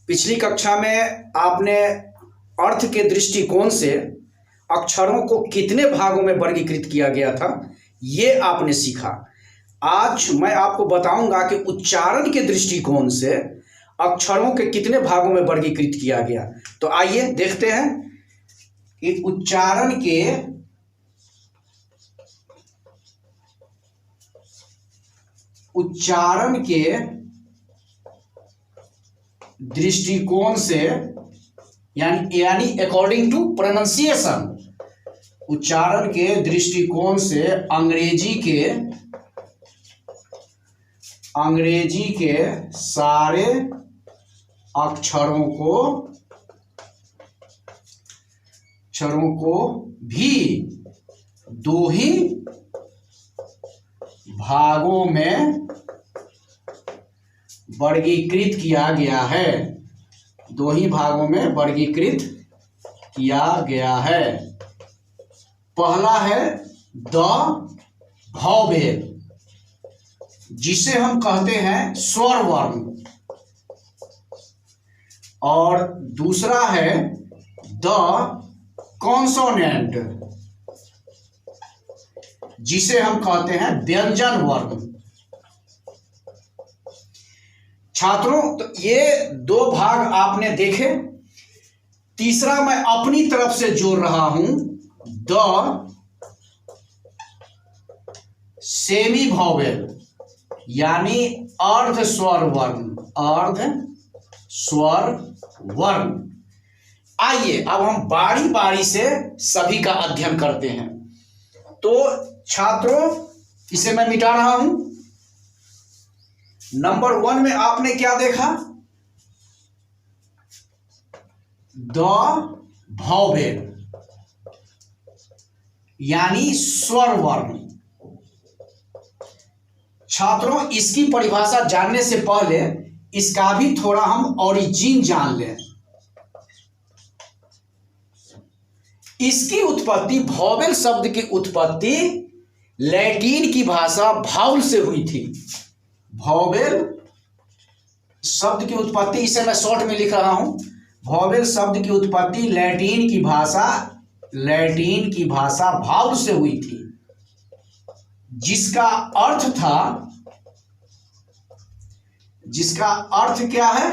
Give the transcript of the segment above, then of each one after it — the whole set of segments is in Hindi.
पिछली कक्षा में आपने अर्थ के दृष्टिकोण से अक्षरों को कितने भागों में वर्गीकृत किया गया था ये आपने सीखा। आज मैं आपको बताऊंगा कि उच्चारण के दृष्टिकोण से अक्षरों के कितने भागों में वर्गीकृत किया गया। तो आइए देखते हैं कि उच्चारण के दृष्टिकोण से यानी अकॉर्डिंग टू प्रोनाउंसिएशन, उच्चारण के दृष्टिकोण से अंग्रेजी के सारे अक्षरों को भी दो ही भागों में वर्गीकृत किया गया है। दो ही भागों में वर्गीकृत किया गया है। पहला है द वॉवेल, जिसे हम कहते हैं स्वर वर्ण, और दूसरा है द कॉन्सोनेंट, जिसे हम कहते हैं व्यंजन वर्ण। छात्रों, तो ये दो भाग आपने देखे। तीसरा मैं अपनी तरफ से जोड़ रहा हूं, द सेमी वॉवेल यानी अर्ध स्वर वर्ण। आइए अब हम बारी बारी से सभी का अध्ययन करते हैं। तो छात्रों, इसे मैं मिटा रहा हूं। नंबर 1 में आपने क्या देखा? द वॉवेल यानी स्वर वर्ण। छात्रों, इसकी परिभाषा जानने से पहले इसका भी थोड़ा हम ओरिजिन जान लें। इसकी उत्पत्ति, वॉवेल शब्द की उत्पत्ति लैटिन की भाषा भाउल से हुई थी। वॉवेल शब्द की उत्पत्ति, इसे मैं शॉर्ट में लिख रहा हूं। वॉवेल शब्द की उत्पत्ति लैटिन की भाषा भाउल से हुई थी, जिसका अर्थ क्या है?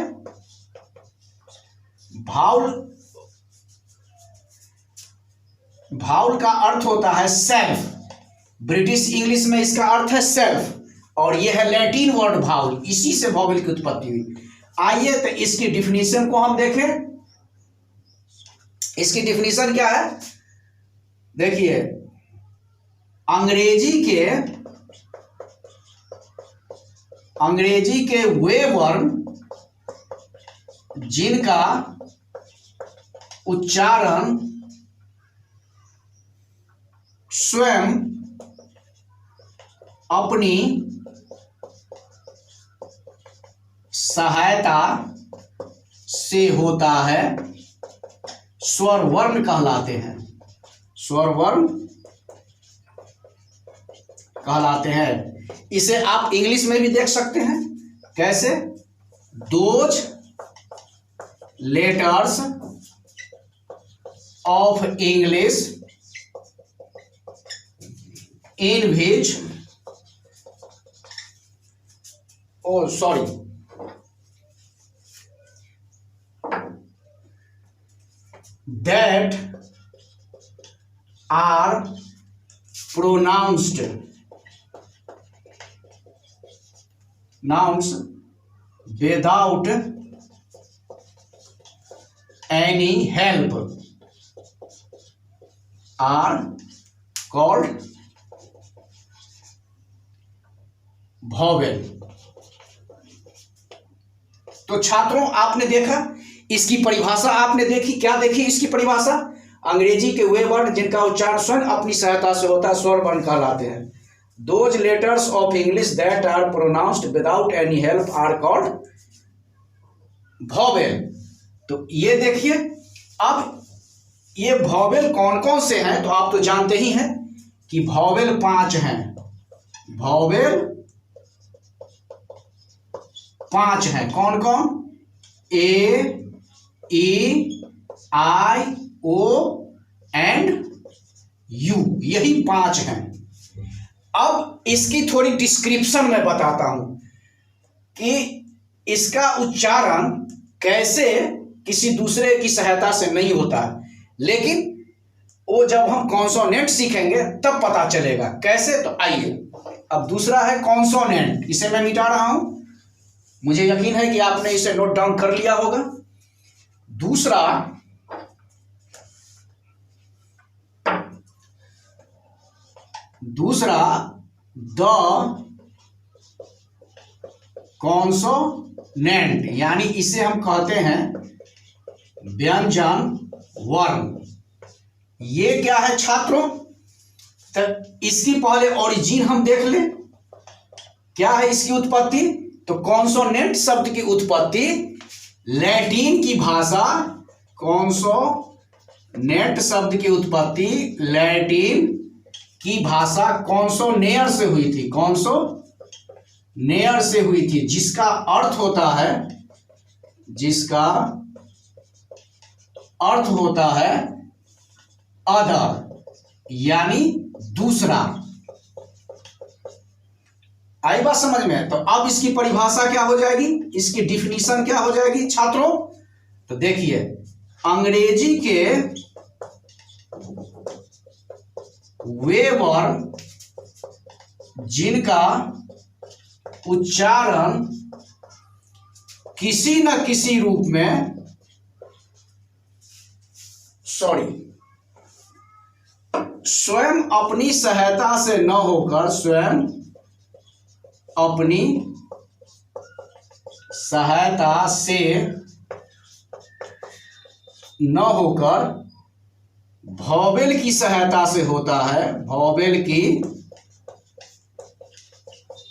भाउल का अर्थ होता है सेल्फ। ब्रिटिश इंग्लिश में इसका अर्थ है सेल्फ, और यह है लैटिन वर्ड भाउल, इसी से वॉवेल की उत्पत्ति हुई। आइए तो इसकी डिफिनीशन को हम देखें। इसकी डिफिनीशन क्या है? देखिए, अंग्रेजी के वे वर्ण जिनका उच्चारण स्वयं अपनी सहायता से होता है, स्वर वर्ण कहलाते हैं। स्वर वर्ण कहलाते हैं। इसे आप इंग्लिश में भी देख सकते हैं। कैसे? Those letters of English in which that are pronounced nouns without any help are called vowel। तो छात्रों, आपने देखा, इसकी परिभाषा आपने देखी। क्या देखी इसकी परिभाषा? अंग्रेजी के वे वर्ण जिनका उच्चारण स्वयं अपनी सहायता से होता है, स्वर वर्ण कहलाते हैं। Those letters of English that are pronounced without any help are called vowel. तो ये देखिए, अब ये वॉवेल कौन कौन से हैं तो आप तो जानते ही हैं कि वॉवेल 5 हैं। वॉवेल 5 हैं। कौन कौन? ए, ई, आई, ओ एंड यू, यही 5 हैं। अब इसकी थोड़ी डिस्क्रिप्शन मैं बताता हूं कि इसका उच्चारण कैसे किसी दूसरे की सहायता से नहीं होता, लेकिन वो जब हम कॉन्सोनेंट सीखेंगे तब पता चलेगा कैसे। तो आइए, अब दूसरा है कॉन्सोनेंट, इसे मैं मिटा रहा हूं, मुझे यकीन है कि आपने इसे नोट डाउन कर लिया होगा। दूसरा द कॉन्सोनेंट, यानी इसे हम कहते हैं व्यंजन वर्ण। ये क्या है छात्रों? तो इसकी पहले ओरिजिन हम देख लें, क्या है इसकी उत्पत्ति। तो कॉन्सोनेंट शब्द की उत्पत्ति लैटिन की भाषा, कॉन्सोनेंट शब्द की उत्पत्ति लैटिन की भाषा कॉन्सोनेयर से हुई थी, कॉन्सोनेयर से हुई थी, जिसका अर्थ होता है अदर, यानी दूसरा। आई बात समझ में? तो अब इसकी परिभाषा क्या हो जाएगी, इसकी डिफिनीशन क्या हो जाएगी छात्रों? तो देखिए, अंग्रेजी के वे वर्ण जिनका उच्चारण किसी न किसी रूप में स्वयं अपनी सहायता से न होकर, स्वयं अपनी सहायता से न होकर वॉवेल की सहायता से होता है, वॉवेल की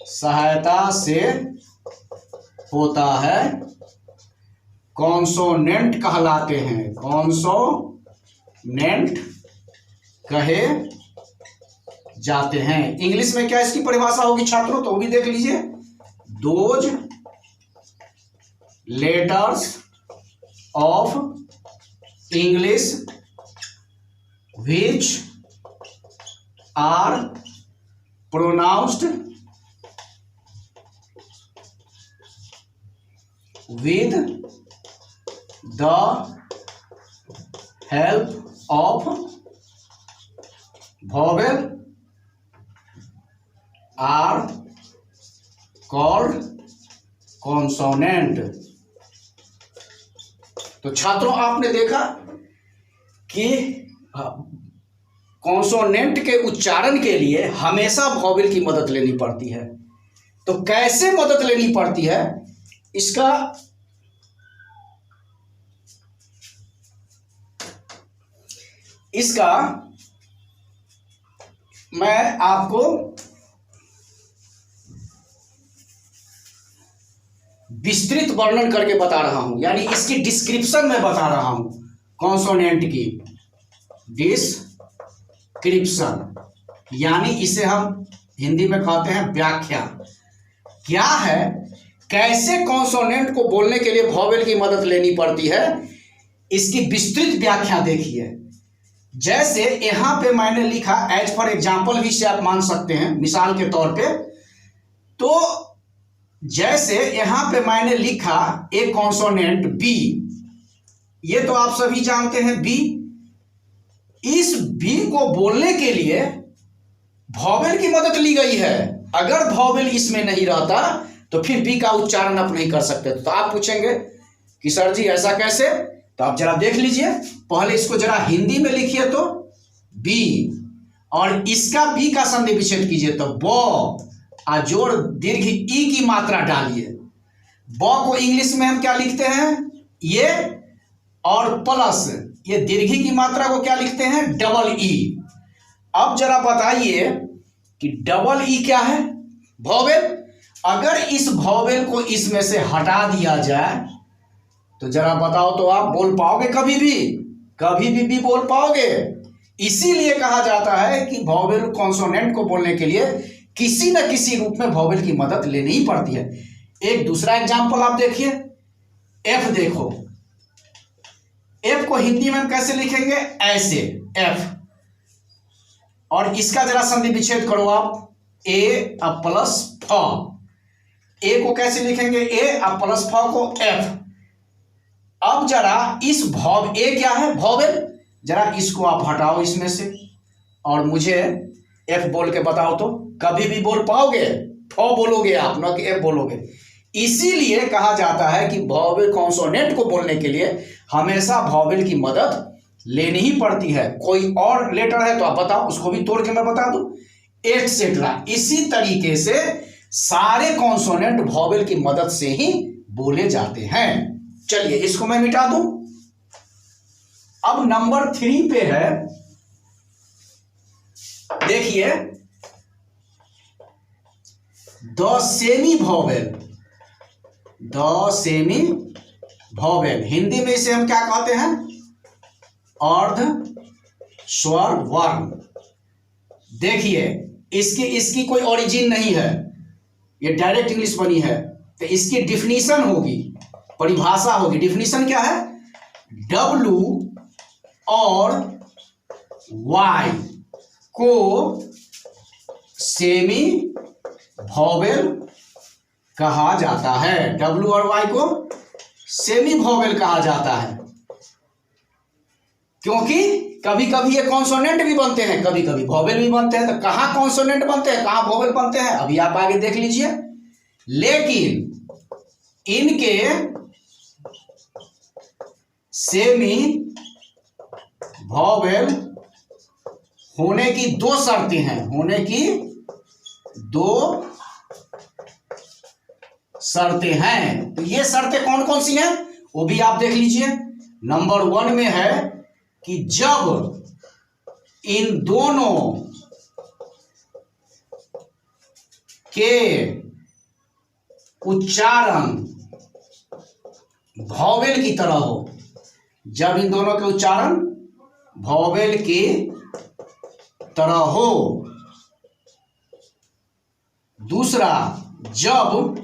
सहायता से होता है, कॉन्सोनेंट कहलाते हैं, कॉन्सोनेंट कहे जाते हैं। इंग्लिश में क्या इसकी परिभाषा होगी छात्रों? तो वो भी देख लीजिए, those letters of English which are pronounced with the help of vowel are called consonant। तो छात्रों, आपने देखा कि कॉन्सोनेंट के उच्चारण के लिए हमेशा वॉवेल की मदद लेनी पड़ती है। तो कैसे मदद लेनी पड़ती है इसका मैं आपको विस्तृत वर्णन करके बता रहा हूं, यानी इसकी डिस्क्रिप्शन में बता रहा हूं। कॉन्सोनेंट की डिस्क्रिप्शन, यानी इसे हम हिंदी में कहते हैं व्याख्या। क्या है, कैसे कॉन्सोनेंट को बोलने के लिए वॉवेल की मदद लेनी पड़ती है, इसकी विस्तृत व्याख्या देखिए। जैसे यहां पे मैंने लिखा, एज फॉर एग्जाम्पल भी इसे आप मान सकते हैं, मिसाल के तौर पे। तो जैसे यहां पे मैंने लिखा एक कॉन्सोनेंट बी, ये तो आप सभी जानते हैं बी। इस बी को बोलने के लिए वॉवेल की मदद ली गई है। अगर वॉवेल इसमें नहीं रहता तो फिर बी का उच्चारण आप नहीं कर सकते। तो आप पूछेंगे कि सर जी ऐसा कैसे? तो आप जरा देख लीजिए, पहले इसको जरा हिंदी में लिखिए तो बी, और इसका बी का संधि विच्छेद कीजिए तो ब, जोड़ दीर्घ ई की मात्रा डालिए। ब को इंग्लिश में हम क्या लिखते हैं, ये, और प्लस ये दीर्घी की मात्रा को क्या लिखते हैं, डबल ई। अब जरा बताइए कि डबल ई क्या है, वॉवेल। अगर इस वॉवेल को इसमें से हटा दिया जाए तो जरा बताओ, तो आप बोल पाओगे कभी भी बोल पाओगे? इसीलिए कहा जाता है कि वॉवेल कॉन्सोनेंट को बोलने के लिए किसी न किसी रूप में वॉवेल की मदद लेनी ही पड़ती है। एक दूसरा एग्जाम्पल आप देखिए, एफ देखो, एफ को हिंदी में हम कैसे लिखेंगे, ऐसे एफ, और इसका जरा संधि विच्छेद करो आप, ए अब प्लस फ, ए को कैसे लिखेंगे, ए अब प्लस फ को एफ। अब जरा इस भॉव, ए क्या है, वॉवेल, जरा इसको आप हटाओ इसमें से और मुझे एफ बोल के बताओ तो। कभी भी बोल पाओगे, फ बोलोगे आप, ना कि एफ बोलोगे। इसीलिए कहा जाता है कि वॉवेल कॉन्सोनेंट को बोलने के लिए हमेशा वॉवेल की मदद लेनी ही पड़ती है। कोई और लेटर है तो आप बताओ, उसको भी तोड़ के मैं बता दूं, एटसेट्रा। इसी तरीके से सारे कॉन्सोनेंट वॉवेल की मदद से ही बोले जाते हैं। चलिए इसको मैं मिटा दूं। अब नंबर 3 पे है, देखिए, the semi vowel. The semi vowel Hindi में इसे हम क्या कहते हैं, अर्ध स्वर वर्ण। देखिए इसकी कोई ओरिजिन नहीं है, ये डायरेक्ट इंग्लिश बनी है, तो इसकी डिफिनीशन होगी, परिभाषा होगी। डिफिनीशन क्या है, W और Y को सेमी वॉवेल कहा जाता है। W और Y को सेमी वॉवेल कहा जाता है, क्योंकि कभी कभी ये कॉन्सोनेंट भी बनते हैं, कभी कभी वॉवेल भी बनते हैं। तो कहाँ कॉन्सोनेंट बनते हैं, कहाँ वॉवेल बनते हैं, अभी आप आगे देख लीजिए। लेकिन इनके सेमी वॉवेल होने की 2 शर्तें हैं, होने की 2 शर्तें हैं। तो ये शर्तें कौन कौन सी हैं वो भी आप देख लीजिए। नंबर 1 में है कि जब इन दोनों के उच्चारण वॉवेल की तरह हो, जब इन दोनों के उच्चारण वॉवेल की तरह हो। दूसरा, जब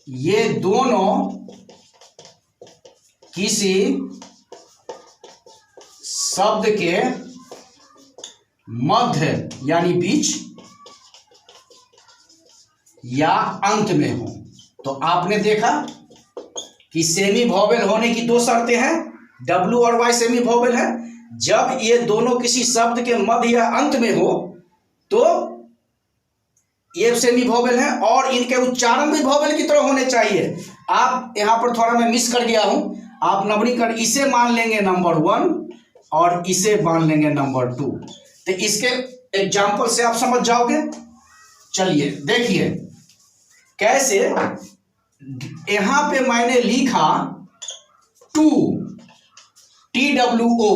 ये दोनों किसी शब्द के मध्य यानी बीच या अंत में हो। तो आपने देखा कि सेमी वॉवेल होने की 2 शर्तें हैं, W और Y सेमी वॉवेल है। जब ये दोनों किसी शब्द के मध्य या अंत में हो तो ये सेमी वॉवेल है, और इनके उच्चारण भी वॉवेल की तरह होने चाहिए। आप यहां पर थोड़ा मैं मिस कर गया हूं, आप नंबरीकरण इसे मान लेंगे नंबर 1 और इसे मान लेंगे नंबर 2। तो इसके एग्जाम्पल से आप समझ जाओगे। चलिए देखिए कैसे। यहां पे मैंने लिखा टू, TWO।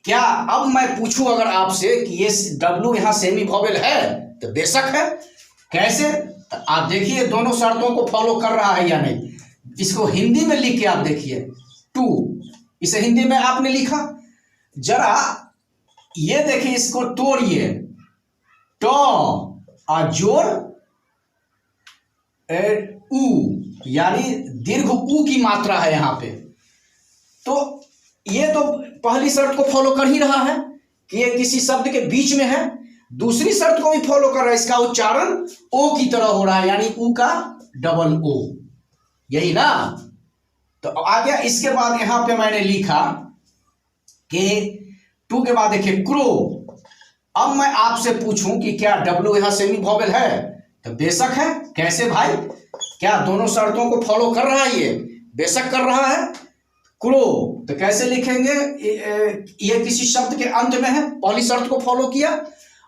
क्या अब मैं पूछूं अगर आपसे कि ये W यहां सेमी वॉवेल है, तो बेशक है। कैसे, तो आप देखिए दोनों शर्तों को फॉलो कर रहा है या नहीं। इसको हिंदी में लिख के आप देखिए, टू, इसे हिंदी में आपने लिखा। जरा ये देखिए, इसको तोड़िए, टॉ और जोड़ ऊ, यानी दीर्घ ऊ की मात्रा है यहां पे। तो ये तो पहली शर्त को फॉलो कर ही रहा है कि ये किसी शब्द के बीच में है। दूसरी शर्त को भी फॉलो कर रहा है, इसका उच्चारण ओ की तरह हो रहा है, यानी ऊ का डबल ओ, यही ना। तो आ गया। इसके बाद यहां पे मैंने लिखा कि 2 के बाद देखिए क्रो। अब मैं आपसे पूछूं कि क्या W यहां सेमी वॉवेल है, तो बेशक है। कैसे भाई, क्या दोनों शर्तों को फॉलो कर रहा है ये? बेशक कर रहा है। क्रो तो कैसे लिखेंगे, ये किसी शब्द के अंत में है, पहली शर्त को फॉलो किया,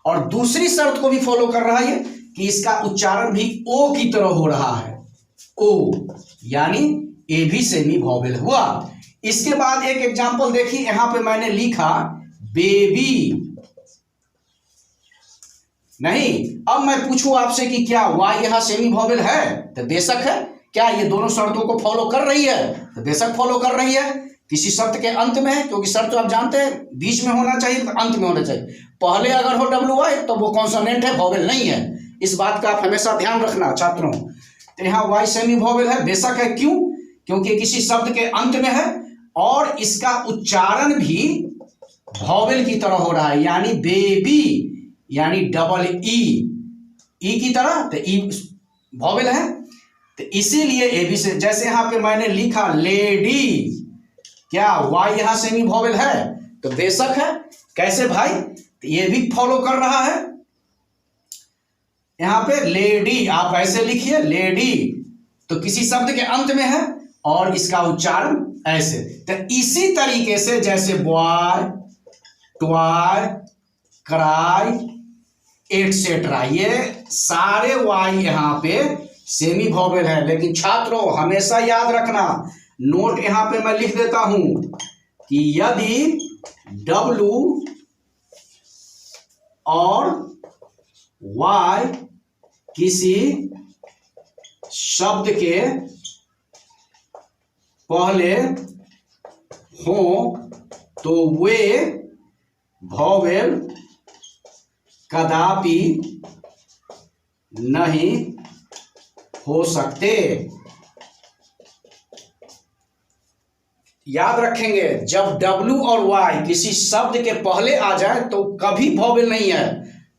और दूसरी शर्त को भी फॉलो कर रहा है कि इसका उच्चारण भी ओ की तरह हो रहा है, ओ, यानी ए भी सेमी वॉवेल हुआ। इसके बाद एक एग्जांपल देखिए, यहां पे मैंने लिखा बेबी। नहीं, अब मैं पूछूं आपसे कि क्या वाई यहां सेमी वॉवेल है, तो बेशक है। क्या ये दोनों शर्तों को फॉलो कर रही है, तो बेशक फॉलो कर रही है। किसी शब्द के अंत में है, क्योंकि शर्त तो आप जानते हैं बीच में होना चाहिए, तो अंत में होना चाहिए। पहले अगर हो WY तो वो कॉन्सोनेंट है, वॉवेल नहीं है। इस बात का आप हमेशा ध्यान रखना छात्रों। तो यहाँ Y सेमी वॉवेल है, बेशक है। क्यों? क्योंकि किसी शब्द के अंत में है और इसका उच्चारण भी वॉवेल की तरह हो रहा है, यानी बेबी यानी डबल ई की तरह, तो ई वॉवेल है, तो इसीलिए एबी से। जैसे यहां पे मैंने लिखा लेडी, क्या वाई यहां सेमी वॉवेल है? तो बेशक है। कैसे भाई? तो ये भी फॉलो कर रहा है। यहां पे लेडी आप ऐसे लिखिए लेडी, तो किसी शब्द के अंत में है और इसका उच्चारण ऐसे। तो इसी तरीके से जैसे बॉय, टॉय, क्राई, एटसेट्रा, ये सारे वाई यहां पे सेमी वॉवेल है। लेकिन छात्रों हमेशा याद रखना, नोट यहां पे मैं लिख देता हूं कि यदि डब्ल्यू और वाई किसी शब्द के पहले हो तो वे वॉवेल कदापि नहीं हो सकते। याद रखेंगे, जब W और Y किसी शब्द के पहले आ जाए तो कभी वॉवेल नहीं है,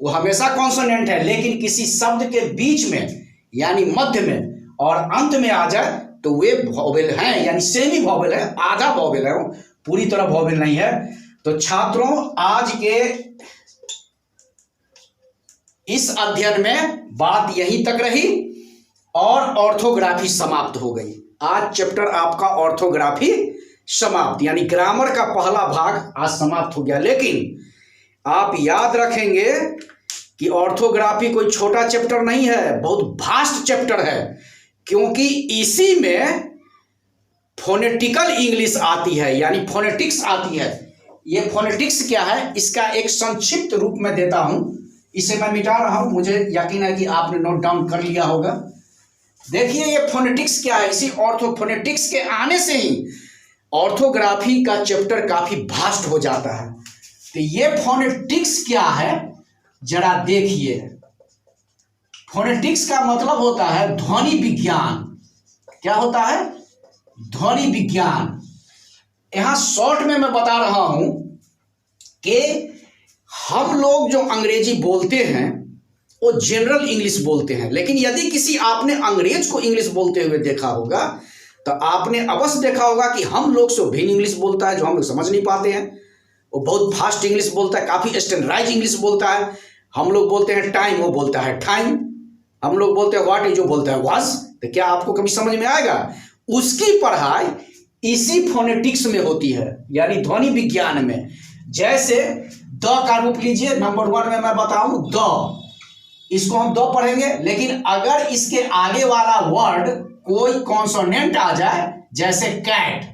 वो हमेशा कॉन्सोनेंट है। लेकिन किसी शब्द के बीच में यानी मध्य में और अंत में आ जाए तो वे वॉवेल हैं, यानी सेमी वॉवेल है, आधा वॉवेल है, पूरी तरह वॉवेल नहीं है। तो छात्रों आज के इस अध्ययन में बात यहीं तक रही और ऑर्थोग्राफी समाप्त हो गई। आज चैप्टर आपका ऑर्थोग्राफी समाप्त, यानी ग्रामर का पहला भाग आज समाप्त हो गया। लेकिन आप याद रखेंगे कि ऑर्थोग्राफी कोई छोटा चैप्टर नहीं है, बहुत वास्ट चैप्टर है, क्योंकि इसी में फोनेटिकल इंग्लिश आती है, यानी फोनेटिक्स आती है। ये फोनेटिक्स क्या है, इसका एक संक्षिप्त रूप में देता हूं। इसे मैं मिटा रहा हूं, मुझे यकीन है कि आपने नोट डाउन कर लिया होगा। देखिए ये फोनेटिक्स क्या है। इसी ऑर्थोफोनेटिक्स के आने से ही ऑर्थोग्राफी का चैप्टर काफी वास्ट हो जाता है। तो ये फोनेटिक्स क्या है जरा देखिए। फोनेटिक्स का मतलब होता है ध्वनि विज्ञान। क्या होता है? ध्वनि विज्ञान। यहां शॉर्ट में मैं बता रहा हूं कि हम लोग जो अंग्रेजी बोलते हैं वो जनरल इंग्लिश बोलते हैं, लेकिन यदि किसी आपने अंग्रेज को इंग्लिश बोलते हुए देखा होगा तो आपने अवश्य देखा होगा कि हम लोग से भिन्न इंग्लिश बोलता है, जो हम लोग समझ नहीं पाते हैं। वो बहुत फास्ट इंग्लिश बोलता है, काफी स्टैंडर्डाइज इंग्लिश बोलता है। हम लोग बोलते हैं टाइम, वो बोलता है टाइम। हम लोग बोलते हैं व्हाट, जो बोलता है वाज। तो क्या आपको कभी समझ में आएगा? उसकी पढ़ाई इसी फोनेटिक्स में होती है, यानी ध्वनि विज्ञान में। जैसे द का रूप लीजिए, नंबर 1 में मैं बताऊं द, इसको हम द पढ़ेंगे। लेकिन अगर इसके आगे वाला वर्ड कोई कॉन्सोनेंट आ जाए, जैसे कैट,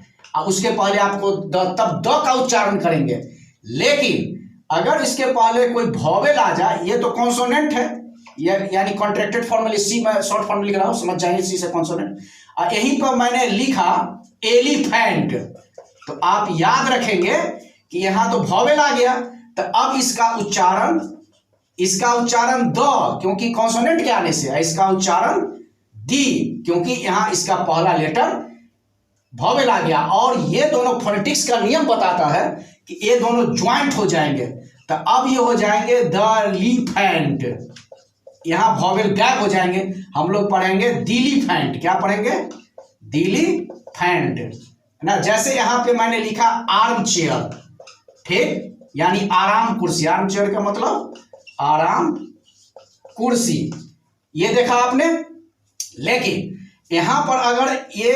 उसके पहले आपको तब द का उच्चारण करेंगे। लेकिन अगर इसके पहले कोई वॉवेल आ जाए, ये तो कॉन्सोनेंट है, यानी कॉन्ट्रैक्टेड फॉर्मल, इसी में शॉर्ट फॉर्म लिख रहा हूं, समझ जाएंगे इसी से कॉन्सोनेंट। यहीं पर मैंने लिखा एलिफेंट, तो आप याद रखेंगे कि यहां तो वॉवेल आ गया, तो अब इसका उच्चारण द, क्योंकि कॉन्सोनेंट के आने से, इसका उच्चारण दी, क्योंकि यहां इसका पहला लेटर वॉवेल आ गया। और ये दोनों फोनेटिक्स का नियम बताता है कि ये दोनों ज्वाइंट हो जाएंगे, तो अब ये हो जाएंगे द लीफेंट, यहां वॉवेल गैप हो जाएंगे। हम लोग पढ़ेंगे दिलीफेंट। क्या पढ़ेंगे? दिलीफेंट, है ना। जैसे यहां पे मैंने लिखा आर्म चेयर, ठीक, यानी आराम कुर्सी। आर्म चेयर का मतलब आराम कुर्सी, ये देखा आपने। लेकिन यहां पर अगर ये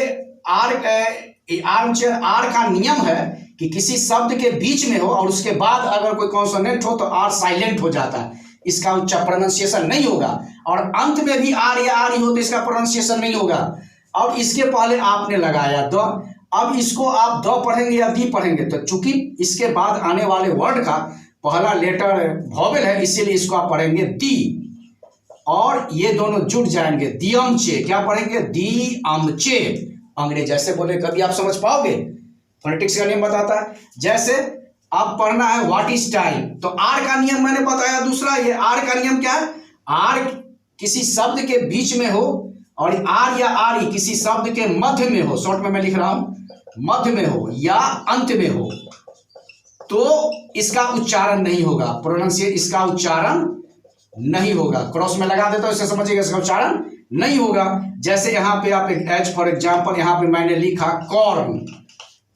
आर्म चेयर, आर का नियम है कि किसी शब्द के बीच में हो और उसके बाद अगर कोई कॉन्सोनेंट हो तो आर साइलेंट हो जाता है, इसका उच्चारण प्रोनाउंसिएशन नहीं होगा। और अंत में भी आर या आर ही हो तो इसका प्रोनाउंसिएशन नहीं होगा। और इसके पहले आपने लगाया द, अब इसको आप द पढ़ेंगे या दी पढ़ेंगे, तो चूंकि इसके बाद आने वाले वर्ड का पहला लेटर वॉवेल है, इसीलिए इसको आप पढ़ेंगे दी, और ये दोनों जुड़ जाएंगे दियमचे। क्या पढ़ेंगे? दियमचे। अंग्रेज ऐसे बोले कभी आप समझ पाओगे? फोनेटिक्स का नियम बताता है। जैसे आप पढ़ना है व्हाट इज टाइम, तो आर का नियम मैंने बताया दूसरा। ये आर का नियम क्या है? आर किसी शब्द के बीच में हो और आर या आरी किसी शब्द के मध्य में हो, शॉर्ट में मैं लिख रहा हूं, मध्य में हो या अंत में हो तो इसका उच्चारण नहीं होगा, प्रोनाउंसिएशन इसका उच्चारण नहीं होगा। क्रॉस में लगा देता हूं, इससे समझिएगा इसका उच्चारण नहीं होगा। जैसे यहाँ पे आप एच फॉर एग्जाम्पल यहाँ पे मैंने लिखा कॉर्न,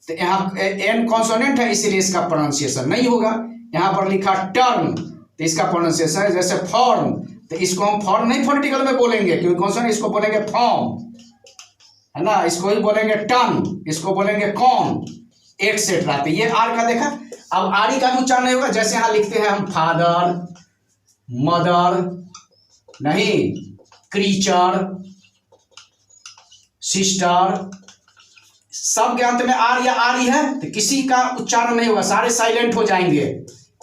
तो यहाँ एन कॉन्सोनेंट है इसीलिए इसका प्रोनाउंसिएशन नहीं होगा। यहाँ पर लिखा टर्न तो इसका प्रोनाउंसिएशन है। जैसे फॉर्म, तो इसको हम फॉर्म नहीं फोनेटिकल में बोलेंगे क्योंकि कॉन्सोनेंट, इसको बोलेंगे फॉर्म, है ना, इसको ही बोलेंगे टर्न, इसको बोलेंगे कॉन, एक्सेट्रा। तो ये आर का देखा। अब आरी का भी उच्चारण नहीं होगा। जैसे यहाँ लिखते हैं हम फादर, मदर, नहीं, क्रीचर, सिस्टर, सब के अंत में आर या आरी है तो किसी का उच्चारण नहीं होगा, सारे साइलेंट हो जाएंगे,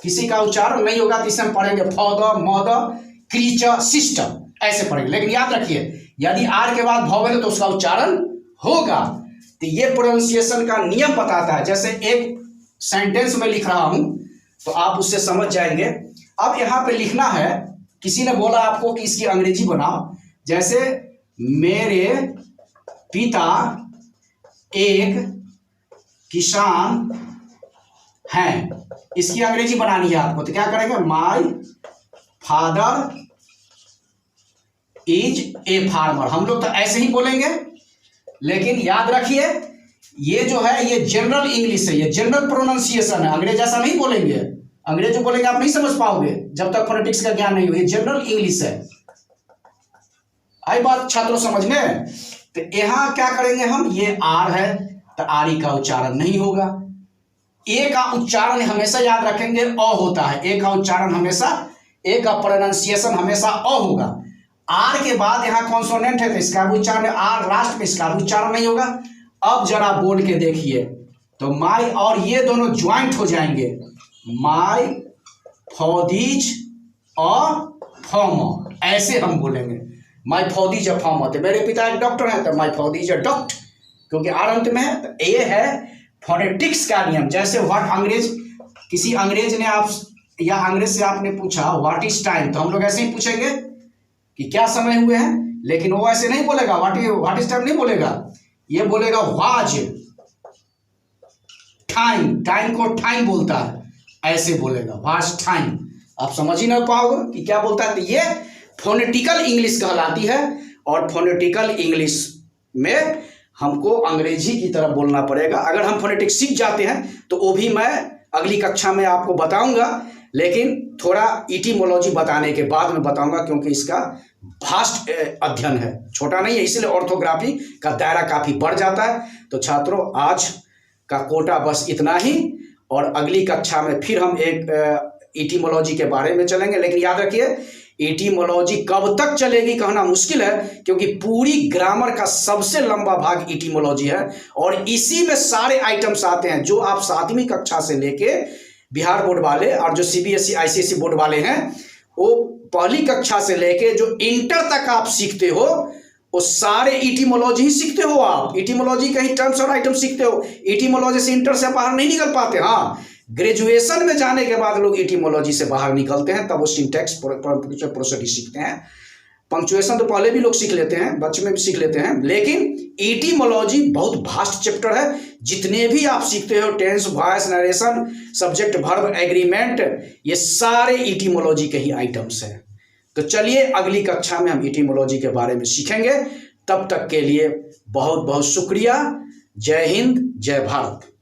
किसी का उच्चारण नहीं होगा। तो इसे हम पढ़ेंगे फादर, मदर, क्रीचर, सिस्टर, ऐसे पढ़ेंगे। लेकिन याद रखिए यदि आर के बाद वॉवेल है तो उसका उच्चारण होगा। तो ये प्रोनाउंसिएशन का नियम बताता है। जैसे एक सेंटेंस में लिख रहा हूं तो आप उससे समझ जाएंगे। अब यहां पे लिखना है, किसी ने बोला आपको कि इसकी अंग्रेजी बनाओ। जैसे मेरे पिता एक किसान हैं, इसकी अंग्रेजी बनानी है आपको। तो क्या करेंगे, my father is a farmer. हम लोग तो ऐसे ही बोलेंगे, लेकिन याद रखिए ये जो है ये जनरल इंग्लिश है, ये जनरल प्रोनाउंसिएशन है। अंग्रेज ऐसा नहीं बोलेंगे, अंग्रेज जो बोलेंगे आप नहीं समझ पाओगे जब तक फोनेटिक्स का ज्ञान नहीं हो। ये जनरल इंग्लिश है। आई बात छात्रों समझने। तो यहां क्या करेंगे हम, ये आर है तो आरी का उच्चारण नहीं होगा। ए का उच्चारण हमेशा याद रखेंगे अ होता है। ए का उच्चारण हमेशा, ए का प्रोनाउंसिएशन हमेशा अ होगा। आर के बाद यहाँ कॉन्सोनेंट है तो इसका भी उच्चारण, आर लास्ट में, इसका भी उच्चारण नहीं होगा। अब जरा बोल के देखिए तो माई और ये दोनों ज्वाइंट हो जाएंगे, माई फौदीज और फॉर्मर, ऐसे हम बोलेंगे। माई फौदीज और फॉर्मर, तो मेरे पिता एक डॉक्टर है तो माई फौदीज और डॉक्टर, क्योंकि आर अंत में है। तो ये है फोनेटिक्स का नियम। जैसे व्हाट, अंग्रेज, किसी अंग्रेज ने आप या अंग्रेज से आपने पूछा व्हाट इज टाइम, तो हम लोग ऐसे ही पूछेंगे कि क्या समय हुए हैं, लेकिन वो ऐसे नहीं बोलेगा, व्हाट इज टाइम नहीं बोलेगा, ये बोलेगा वाज टाइम, टाइम को टाइम बोलता है, ऐसे बोलेगा वाज टाइम। आप समझ ही ना पाओगे कि क्या बोलता है। तो ये फोनेटिकल इंग्लिश कहलाती है। और फोनेटिकल इंग्लिश में हमको अंग्रेजी की तरह बोलना पड़ेगा। अगर हम फोनेटिक्स सीख जाते हैं तो वो भी मैं अगली कक्षा में आपको बताऊंगा, लेकिन थोड़ा इटीमोलॉजी बताने के बाद में बताऊंगा, क्योंकि इसका भास्ट अध्ययन है, छोटा नहीं है, इसलिए ऑर्थोग्राफी का दायरा काफी बढ़ जाता है। तो छात्रों आज का कोटा बस इतना ही, और अगली कक्षा में फिर हम एक इटीमोलॉजी के बारे में चलेंगे। लेकिन याद रखिए इटीमोलॉजी कब तक चलेगी कहना मुश्किल है, क्योंकि पूरी ग्रामर का सबसे लंबा भाग इटीमोलॉजी है, और इसी में सारे आइटम्स आते हैं जो आप 7वीं कक्षा से लेके बिहार बोर्ड वाले और जो सीबीएसई आईसीएसई बोर्ड वाले हैं, वो पहली कक्षा से लेके जो इंटर तक आप सीखते हो वो सारे इटीमोलॉजी ही सीखते हो। आप इटीमोलॉजी का ही टर्म्स और आइटम सीखते हो। इटीमोलॉजी से इंटर से बाहर नहीं निकल पाते। हाँ, ग्रेजुएशन में जाने के बाद लोग इटीमोलॉजी से बाहर निकलते हैं, तब वो सिंटैक्स प्रोसेडिंग सीखते हैं। पंक्चुएशन तो पहले भी लोग सीख लेते हैं, बच्चे में भी सीख लेते हैं, लेकिन इटीमोलॉजी बहुत भास्ट चैप्टर है। जितने भी आप सीखते हो, tense, voice, narration, subject, verb, agreement, ये सारे इटीमोलॉजी के ही आइटम्स हैं। तो चलिए अगली कक्षा में हम इटीमोलॉजी के बारे में सीखेंगे। तब तक के लिए बहुत बहुत शुक्रिया। जय हिंद, जय भारत।